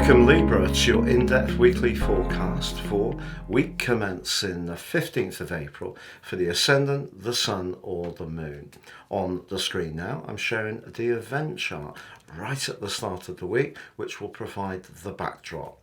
Welcome Libra to your in-depth weekly forecast for week commencing the 15th of April for the Ascendant, the Sun or the Moon. On the screen now I'm showing the event chart right at the start of the week, which will provide the backdrop.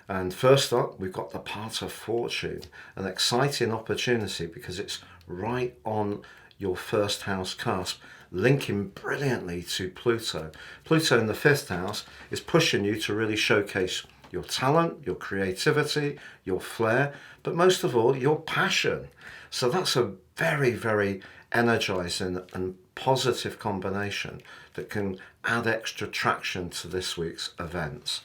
And first up we've got the Part of Fortune, an exciting opportunity because it's right on your first house cusp, linking brilliantly to Pluto. Pluto in the fifth house is pushing you to really showcase your talent, your creativity, your flair, but most of all, your passion. So that's a very, very energizing and positive combination that can add extra traction to this week's events.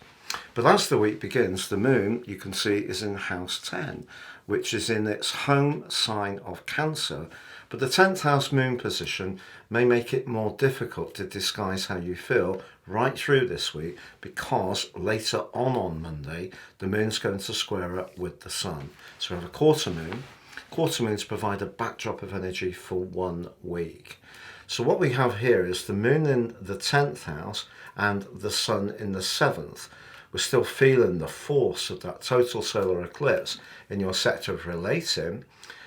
But as the week begins, the moon, you can see, is in house 10, which is in its home sign of Cancer. But the 10th house moon position may make it more difficult to disguise how you feel right through this week, because later on Monday, the moon's going to square up with the sun. So we have a quarter moon. Quarter moons provide a backdrop of energy for 1 week. So what we have here is the moon in the 10th house and the sun in the 7th. We're still feeling the force of that total solar eclipse in your sector of relating,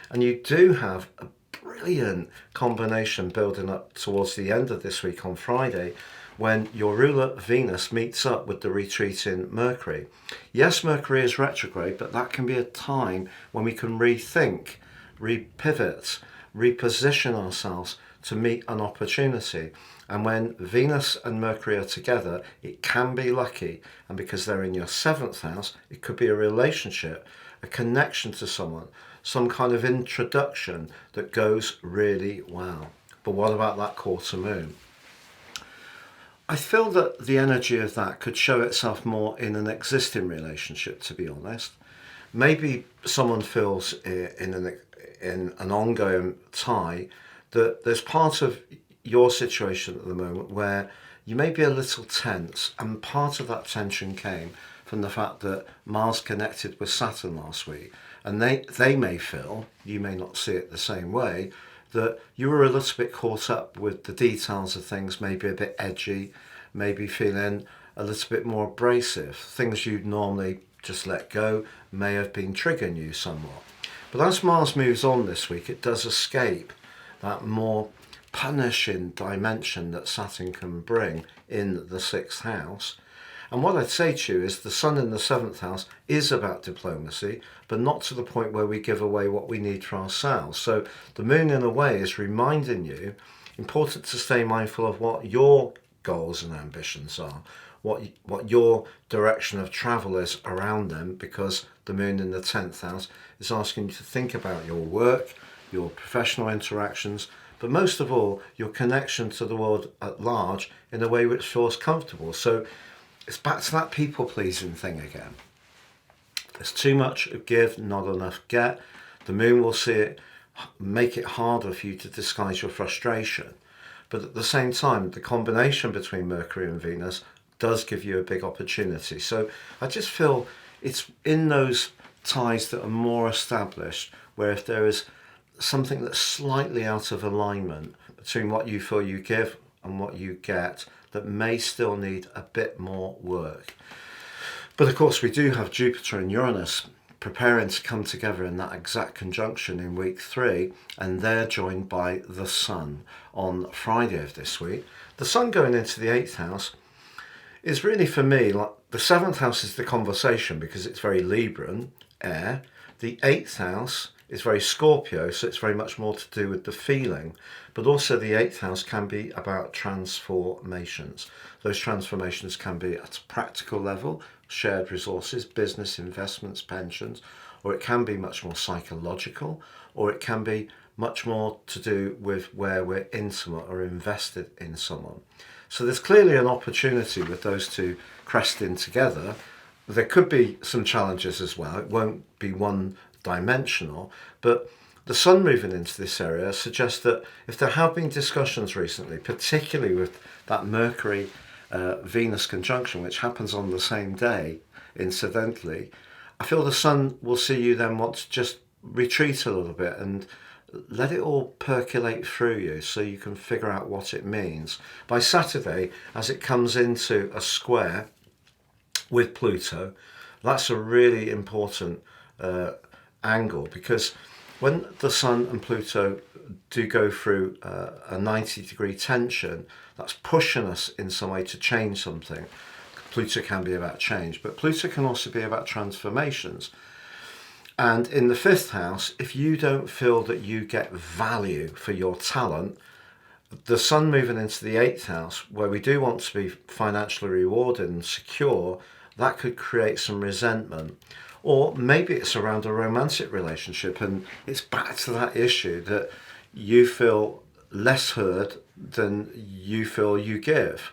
and you do have a brilliant combination building up towards the end of this week on Friday, when your ruler Venus meets up with the retreating Mercury. Yes, Mercury is retrograde, but that can be a time when we can rethink, repivot, reposition ourselves to meet an opportunity. And when Venus and Mercury are together, it can be lucky. And because they're in your 7th house, it could be a relationship, a connection to someone, some kind of introduction that goes really well. But what about that quarter moon? I feel that the energy of that could show itself more in an existing relationship, to be honest. Maybe someone feels in an ongoing tie that there's part of your situation at the moment where you may be a little tense, and part of that tension came from the fact that Mars connected with Saturn last week, and they may feel, you may not see it the same way, that you were a little bit caught up with the details of things, maybe a bit edgy, maybe feeling a little bit more abrasive. Things you'd normally just let go may have been triggering you somewhat. But as Mars moves on this week, it does escape that more punishing dimension that Saturn can bring in the 6th house. And what I'd say to you is the sun in the 7th house is about diplomacy, but not to the point where we give away what we need for ourselves. So the moon in a way is reminding you, important to stay mindful of what your goals and ambitions are, what your direction of travel is around them, because the moon in the 10th house is asking you to think about your work, your professional interactions, but most of all, your connection to the world at large in a way which feels comfortable. So it's back to that people-pleasing thing again. There's too much give, not enough get. The moon will see it, make it harder for you to disguise your frustration. But at the same time, the combination between Mercury and Venus does give you a big opportunity. So I just feel it's in those ties that are more established, where if there is something that's slightly out of alignment between what you feel you give and what you get, that may still need a bit more work. But of course we do have Jupiter and Uranus preparing to come together in that exact conjunction in week 3, and they're joined by the Sun on Friday of this week. The Sun going into the 8th house is really, for me, like the 7th house is the conversation because it's very Libran, air. The 8th house is very Scorpio, so it's very much more to do with the feeling. But also the 8th house can be about transformations. Those transformations can be at a practical level, shared resources, business, investments, pensions, or it can be much more psychological, or it can be much more to do with where we're intimate or invested in someone. So there's clearly an opportunity with those two cresting together. There could be some challenges as well. It won't be one dimensional, but the sun moving into this area suggests that if there have been discussions recently, particularly with that Mercury Venus conjunction, which happens on the same day incidentally, I feel the sun will see you then want to just retreat a little bit and let it all percolate through you so you can figure out what it means. By Saturday, as it comes into a square with Pluto, that's a really important angle, because when the Sun and Pluto do go through a 90-degree tension, that's pushing us in some way to change something. Pluto can be about change, but Pluto can also be about transformations. And in the fifth house, if you don't feel that you get value for your talent, the Sun moving into the eighth house, where we do want to be financially rewarded and secure, that could create some resentment. Or maybe it's around a romantic relationship, and it's back to that issue that you feel less heard than you feel you give.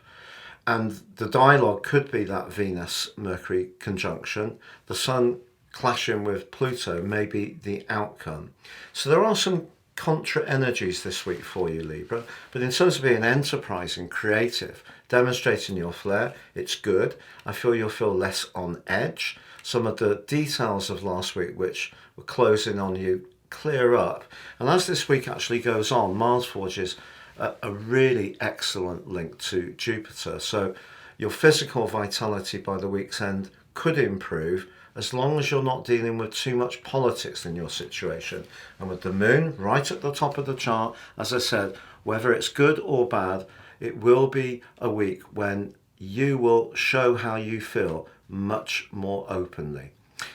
And the dialogue could be that Venus-Mercury conjunction. The Sun clashing with Pluto may be the outcome. So there are some contra energies this week for you, Libra, but in terms of being enterprising, creative, demonstrating your flair, it's good. I feel you'll feel less on edge. Some of the details of last week which were closing on you clear up. And as this week actually goes on, Mars forges a really excellent link to Jupiter. So your physical vitality by the week's end could improve, as long as you're not dealing with too much politics in your situation. And with the moon right at the top of the chart, as I said, whether it's good or bad, it will be a week when you will show how you feel much more openly.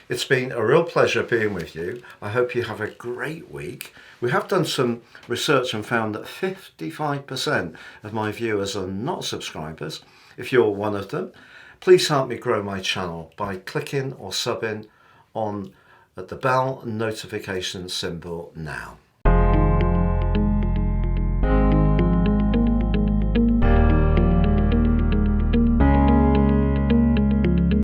It's been a real pleasure being with you. I hope you have a great week. We have done some research and found that 55% of my viewers are not subscribers. If you're one of them, please help me grow my channel by clicking or subbing on the bell notification symbol now.